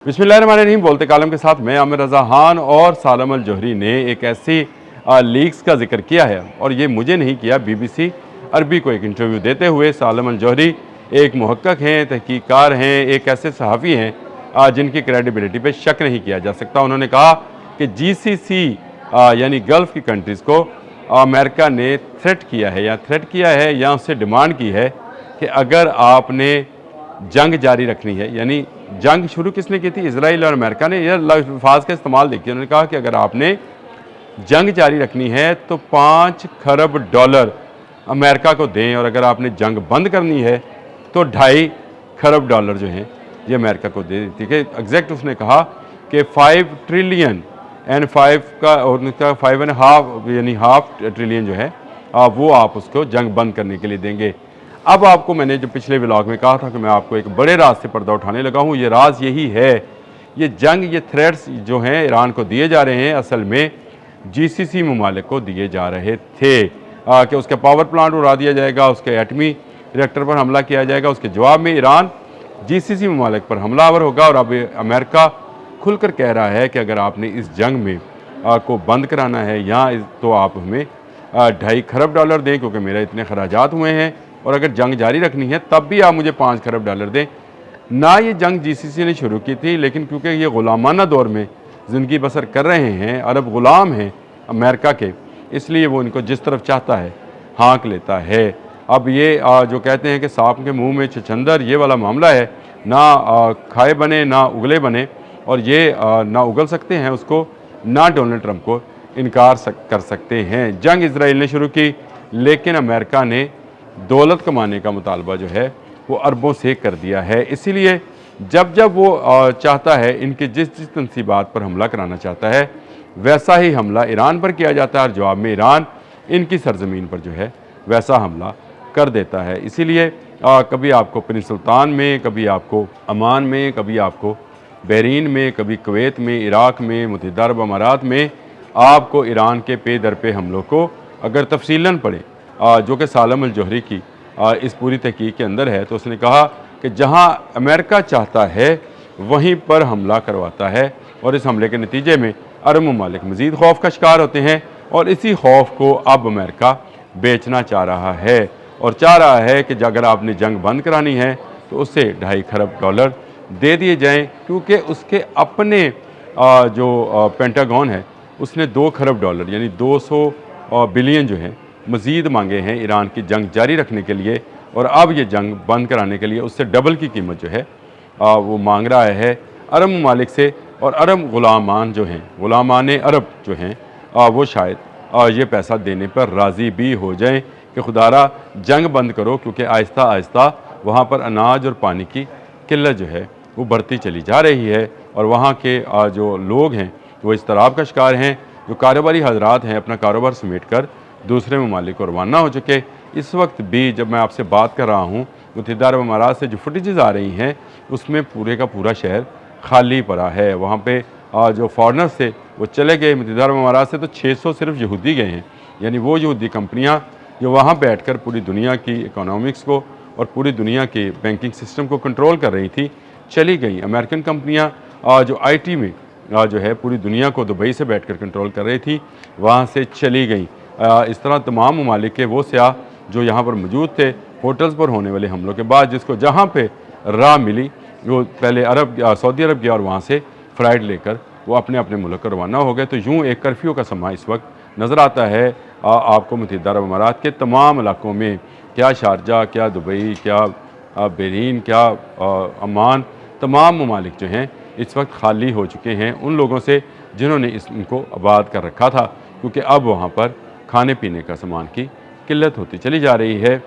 बिस्मिल्लाहिर्रहमानिर्रहीम। बोलते कालम के साथ मैं आमिर रज़ा खान और सालम अल जौहरी ने एक ऐसी लीक्स का जिक्र किया है, और ये मुझे नहीं किया, BBC अरबी को एक इंटरव्यू देते हुए सालम अल जौहरी एक मुहक्कक हैं, तहकीककार हैं, एक ऐसे सहाफ़ी हैं जिनकी क्रेडिबिलिटी पे शक नहीं किया जा सकता। उन्होंने कहा कि GCC यानी गल्फ़ की कंट्रीज़ को अमेरिका ने थ्रेट किया है या उससे डिमांड की है कि अगर आपने जंग जारी रखनी है, यानी जंग शुरू किसने की थी? इजराइल और अमेरिका ने। यह अल्फाज का इस्तेमाल देखिए, उन्होंने कहा कि अगर आपने जंग जारी रखनी है तो 5 खरब डॉलर अमेरिका को दें, और अगर आपने जंग बंद करनी है तो 2.5 खरब डॉलर जो हैं ये अमेरिका को दे। ठीक है, एग्जैक्ट उसने कहा कि 5 ट्रिलियन एंड 5 का और 5.5 यानी हाफ ट्रिलियन जो है वो आप उसको जंग बंद करने के लिए देंगे। अब आपको मैंने जो पिछले व्लॉग में कहा था कि मैं आपको एक बड़े राज से पर्दा उठाने लगा हूँ, ये राज यही है, ये जंग, ये थ्रेट्स जो हैं ईरान को दिए जा रहे हैं, असल में GCC ममालिक को दिए जा रहे थे कि उसके पावर प्लांट उड़ा दिया जाएगा, उसके एटमी रिएक्टर पर हमला किया जाएगा। उसके जवाब में ईरान GCC ममालिक पर हमलावर होगा, और अब अमेरिका खुलकर कह रहा है कि अगर आपने इस जंग में को बंद कराना है तो आप हमें 2.5 खरब डॉलर दें, क्योंकि मेरे इतने खराजात हुए हैं, और अगर जंग जारी रखनी है तब भी आप मुझे 5 खरब डॉलर दें। ना ये जंग GCC ने शुरू की थी, लेकिन क्योंकि ये ग़ुलामाना दौर में ज़िंदगी बसर कर रहे हैं, अरब ग़ुलाम हैं अमेरिका के, इसलिए वो इनको जिस तरफ चाहता है हाँक लेता है। अब ये जो कहते हैं कि सांप के मुंह में छछंदर, ये वाला मामला है, ना खाए बने ना उगले बने, और ये ना उगल सकते हैं उसको, ना डोनाल्ड ट्रंप को इनकार कर सकते हैं। जंग इसराइल ने शुरू की, लेकिन अमेरिका ने दौलत कमाने का मुतालबा जो है वो अरबों से कर दिया है। इसीलिए जब जब वो चाहता है, इनके जिस तनसीबात पर हमला कराना चाहता है, वैसा ही हमला ईरान पर किया जाता है, और जवाब में ईरान इनकी सरजमीन पर जो है वैसा हमला कर देता है। इसीलिए कभी आपको प्रिंस सुल्तान में, कभी आपको अमान में, कभी आपको बहरीन में, कभी कुवैत में, इराक़ में, मुत्तहिदा अरब अमारात में आपको ईरान के पे दर पे हमलों को अगर तफसीलन पढ़े, जो कि सालम अल जौहरी की इस पूरी तहकीक के अंदर है, तो उसने कहा कि जहां अमेरिका चाहता है वहीं पर हमला करवाता है, और इस हमले के नतीजे में अरब ममालिक मज़ीद खौफ का शिकार होते हैं, और इसी खौफ को अब अमेरिका बेचना चाह रहा है, और चाह रहा है कि अगर आपने जंग बंद करानी है तो उससे 2.5 खरब डॉलर दे दिए जाएँ, क्योंकि उसके अपने जो पेंटागन है उसने 2 खरब डॉलर यानी 200 बिलियन जो है मज़ीद मांगे हैं ईरान की जंग जारी रखने के लिए, और अब ये जंग बंद कराने के लिए उससे डबल की कीमत जो है वो मांग रहा है अरब ममालिक से। और अरब ग़ुलामान जो हैं, ग़ुलामान अरब जो हैं, वो शायद ये पैसा देने पर राज़ी भी हो जाएं कि खुदारा जंग बंद करो, क्योंकि आहिस्ता आहिस्ता वहाँ पर अनाज और पानी की किल्लत जो है वो बढ़ती चली जा रही है, और वहाँ के जो लोग हैं वो इज़्तिराब का शिकार हैं। जो कारोबारी हजरात हैं अपना कारोबार समेट कर दूसरे ममालिक को रवाना हो चुके। इस वक्त भी जब मैं आपसे बात कर रहा हूँ, मुत्तहिदा अरब अमारात से जो फुटेजेस आ रही हैं उसमें पूरे का पूरा शहर खाली पड़ा है। वहाँ पे जो फॉरनर्स थे वो चले गए मुत्तहिदा अरब अमारात से, तो 600 सिर्फ यहूदी गए हैं, यानी वो यहूदी कंपनियाँ जो वहाँ बैठ कर पूरी दुनिया की इकोनॉमिक्स को और पूरी दुनिया के बैंकिंग सिस्टम को कंट्रोल कर रही थी, चली गई। अमेरिकन कंपनियाँ जो IT में जो है पूरी दुनिया को दुबई से बैठ कर कंट्रोल कर रही थी, वहाँ से चली गई। इस तरह तमाम ममालिक के वो सियाह जो यहाँ पर मौजूद थे होटल्स पर होने वाले हमलों के बाद, जिसको जहाँ पे राह मिली वो पहले सऊदी अरब गया, और वहाँ से फ़्लाइट लेकर वो अपने अपने मुल्क को रवाना हो गए। तो यूँ एक कर्फ्यू का समा इस वक्त नज़र आता है आपको मुत्तहिदा अरब अमारात के तमाम इलाकों में, क्या शारजा, क्या दुबई, क्या बहरीन, क्या अमान, तमाम ममालिक जो हैं इस वक्त खाली हो चुके हैं उन लोगों से जिन्होंने इनको आबाद कर रखा था, क्योंकि अब वहाँ पर खाने पीने का सामान की किल्लत होती चली जा रही है।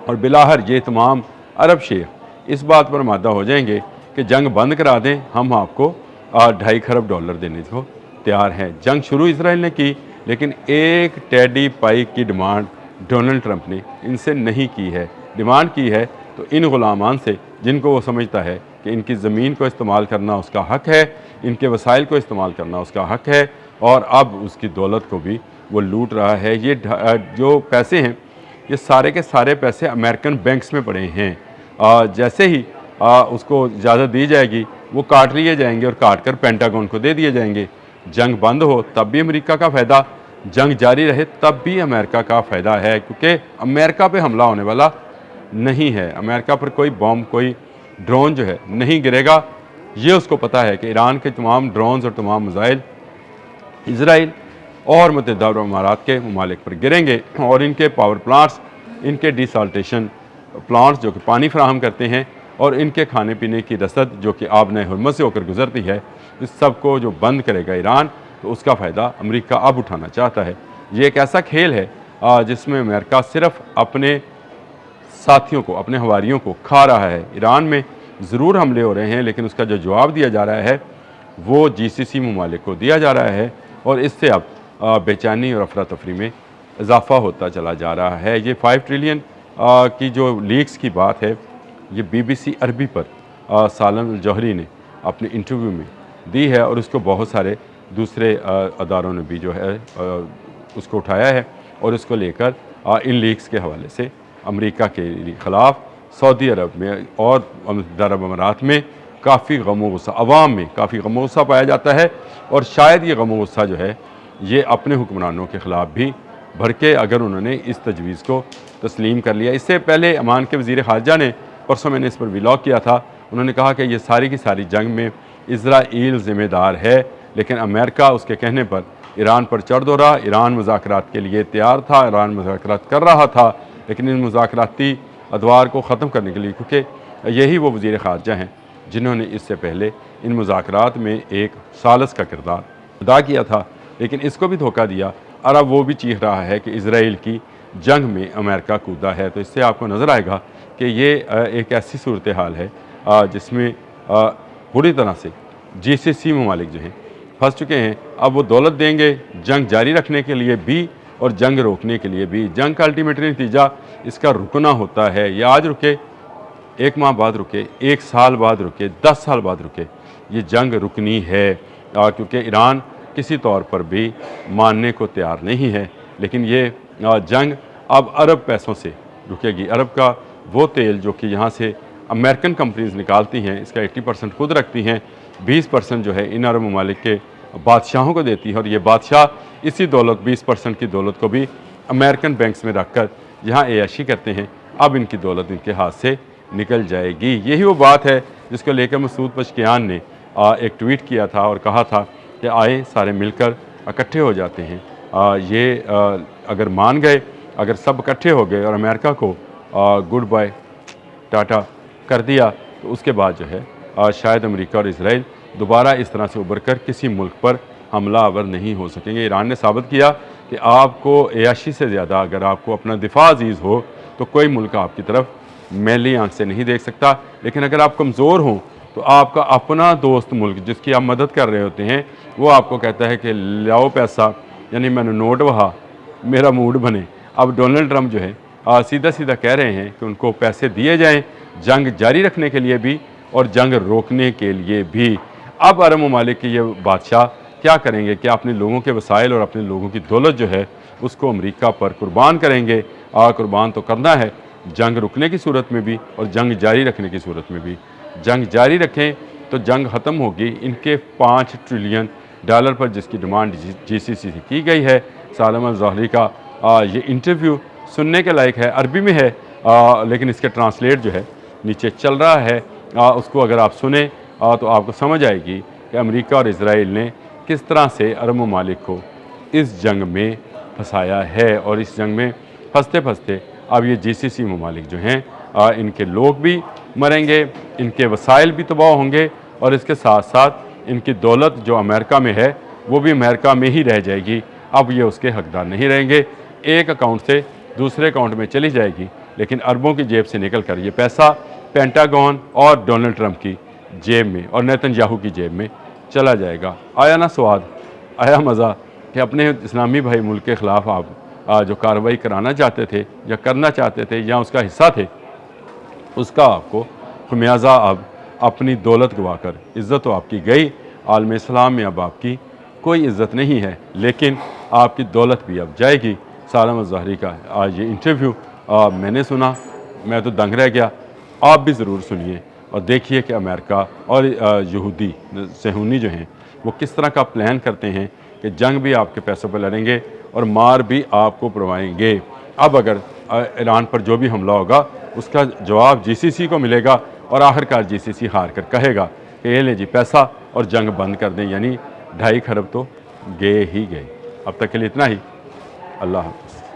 और बिलाहर ये तमाम अरब शेख इस बात पर मादा हो जाएंगे कि जंग बंद करा दें, हम आपको 2.5 खरब डॉलर देने को तैयार हैं। जंग शुरू इसराइल ने की, लेकिन एक टेडी पाई की डिमांड डोनाल्ड ट्रंप ने इनसे नहीं की है। डिमांड की है तो इन ग़ुलामान से, जिनको वो समझता है कि इनकी ज़मीन को इस्तेमाल करना उसका हक़ है, इनके वसाइल को इस्तेमाल करना उसका हक़ है, और अब उसकी दौलत को भी वो लूट रहा है। ये जो पैसे हैं ये सारे के सारे पैसे अमेरिकन बैंक्स में पड़े हैं। जैसे ही उसको इजाज़त दी जाएगी वो काट लिए जाएंगे और काट कर पेंटागन को दे दिए जाएंगे। जंग बंद हो तब भी अमेरिका का फ़ायदा, जंग जारी रहे तब भी अमेरिका का फ़ायदा है, क्योंकि अमेरिका पे हमला होने वाला नहीं है। अमेरिका पर कोई बॉम्ब, कोई ड्रोन जो है नहीं गिरेगा। ये उसको पता है कि ईरान के तमाम ड्रोन्स और तमाम मिसाइल इसराइल और मुत्तहिदा अरब अमारात के ममालिक पर गिरेंगे, और इनके पावर प्लांट्स, इनके डिसाल्टेशन प्लांट्स जो कि पानी फराहम करते हैं, और इनके खाने पीने की रसद जो कि आबने हुर्मत से होकर गुजरती है, इस सब को जो बंद करेगा ईरान, तो उसका फ़ायदा अमेरिका अब उठाना चाहता है। ये एक ऐसा खेल है जिसमें अमेरिका सिर्फ अपने साथियों को, अपने हवारियों को खा रहा है। ईरान में ज़रूर हमले हो रहे हैं, लेकिन उसका जो जवाब दिया जा रहा है वो GCC ममालिक को दिया जा रहा है, और इससे अब बेचैनी और अफरा तफरी में इजाफ़ा होता चला जा रहा है। ये 5 ट्रिलियन की जो लीक्स की बात है, ये BBC अरबी पर सालम जौहरी ने अपने इंटरव्यू में दी है, और उसको बहुत सारे दूसरे अदारों ने भी जो है उसको उठाया है, और उसको लेकर इन लीक्स के हवाले से अमेरिका के ख़िलाफ़ सऊदी अरब में और अरब अमारात में काफ़ी गम गुस्सा, अवाम में काफ़ी गम गुस्सा पाया जाता है। और शायद ये गम गुस्सा जो है ये अपने हुक्मरानों के ख़िलाफ़ भी भड़के, अगर उन्होंने इस तजवीज़ को तस्लीम कर लिया। इससे पहले ओमान के वज़ीर ख़ारजा ने, परसों मैंने इस पर व्लॉग किया था, उन्होंने कहा कि ये सारी की सारी जंग में इज़राइल ज़िम्मेदार है, लेकिन अमेरिका उसके कहने पर ईरान पर चढ़ दौड़ा। ईरान मुज़ाकरात के लिए तैयार था, ईरान मुज़ाकरात कर रहा था, लेकिन इन मुज़ाकराती अदवार को ख़त्म करने के लिए, क्योंकि यही वो वज़ीर ख़ारजा हैं जिन्होंने इससे पहले इन मुज़ाकरात में एक सालस का किरदार अदा किया था, लेकिन इसको भी धोखा दिया, और अब वो भी चीख रहा है कि इसराइल की जंग में अमेरिका कूदा है। तो इससे आपको नज़र आएगा कि ये एक ऐसी सूरत हाल है जिसमें बुरी तरह से GCC ममालिक जो हैं फंस चुके हैं। अब वो दौलत देंगे जंग जारी रखने के लिए भी और जंग रोकने के लिए भी। जंग का अल्टीमेटली नतीजा इसका रुकना होता है। ये आज रुके, 1 माह बाद रुके, 1 साल बाद रुके, 10 साल बाद रुके, ये जंग रुकनी है, क्योंकि ईरान किसी तौर पर भी मानने को तैयार नहीं है। लेकिन ये जंग अब अरब पैसों से रुकेगी। अरब का वो तेल जो कि यहाँ से अमेरिकन कंपनीज निकालती हैं, इसका 80% खुद रखती हैं, 20% जो है इन अरब ममालिक के बादशाहों को देती है, और ये बादशाह इसी दौलत 20% की दौलत को भी अमेरिकन बैंक्स में रख कर यहाँ ऐशी करते हैं। अब इनकी दौलत इनके हाथ से निकल जाएगी। यही वो बात है जिसको लेकर मसूद पशकियान ने एक ट्वीट किया था और कहा था कि आए सारे मिलकर इकट्ठे हो जाते हैं। अगर मान गए, अगर सब इकट्ठे हो गए और अमेरिका को गुड बाय टाटा कर दिया, तो उसके बाद जो है शायद अमेरिका और इसराइल दोबारा इस तरह से उभर कर किसी मुल्क पर हमला आवर नहीं हो सकेंगे। ईरान ने साबित किया कि आपको ऐशी से ज़्यादा अगर आपको अपना दिफा अजीज़ हो तो कोई मुल्क आपकी तरफ मैली आंख से नहीं देख सकता। लेकिन अगर आप कमज़ोर हों तो आपका अपना दोस्त मुल्क जिसकी आप मदद कर रहे होते हैं, वो आपको कहता है कि लाओ पैसा, यानी मैंने नोट वहा मेरा मूड बने। अब डोनाल्ड ट्रंप जो है सीधा सीधा कह रहे हैं कि उनको पैसे दिए जाएं जंग जारी रखने के लिए भी और जंग रोकने के लिए भी। अब अरब ममालिक के ये बादशाह क्या करेंगे? क्या अपने लोगों के वसाइल और अपने लोगों की दौलत जो है उसको अमेरिका पर कुर्बान करेंगे? कुर्बान तो करना है, जंग रुकने की सूरत में भी और जंग जारी रखने की सूरत में भी। जंग जारी रखें तो जंग ख़त्म होगी। इनके $5 ट्रिलियन पर जिसकी डिमांड GCC से की गई है। सालम जौहरी का ये इंटरव्यू सुनने के लायक है, अरबी में है, लेकिन इसके ट्रांसलेट जो है नीचे चल रहा है। उसको अगर आप सुने तो आपको समझ आएगी कि अमेरिका और इसराइल ने किस तरह से अरब ममालिक को इस जंग में फंसाया है। और इस जंग में फंसते फंसते अब ये GCC ममालिक जो हैं इनके लोग भी मरेंगे, इनके वसाइल भी तबाह होंगे, और इसके साथ साथ इनकी दौलत जो अमेरिका में है वो भी अमेरिका में ही रह जाएगी। अब ये उसके हकदार नहीं रहेंगे, एक अकाउंट से दूसरे अकाउंट में चली जाएगी, लेकिन अरबों की जेब से निकल कर ये पैसा पेंटागन और डोनाल्ड ट्रंप की जेब में और नेतन्याहू की जेब में चला जाएगा। आया ना स्वाद, आया मज़ा कि अपने इस्लामी भाई मुल्क के ख़िलाफ़ आप जो कार्रवाई कराना चाहते थे या करना चाहते थे या उसका हिस्सा थे, उसका आपको खमियाजा अब अपनी दौलत गवा कर, इज़्ज़त तो आपकी गई, आलम इस्लाम में अब आपकी कोई इज़्ज़त नहीं है, लेकिन आपकी दौलत भी अब जाएगी। सालम ज़ौहरी का आज ये इंटरव्यू मैंने सुना, मैं तो दंग रह गया। आप भी ज़रूर सुनिए और देखिए कि अमेरिका और यहूदी सेहूनी जो हैं वो किस तरह का प्लान करते हैं कि जंग भी आपके पैसों पर लड़ेंगे और मार भी आपको पड़वाएंगे। अब अगर ईरान पर जो भी हमला होगा उसका जवाब जीसीसी को मिलेगा और आखिरकार जीसीसी हार कर कहेगा कि ये ले जी पैसा और जंग बंद कर दें, यानी 2.5 खरब तो गए ही गए। अब तक के लिए इतना ही। अल्लाह हाफ़िज़।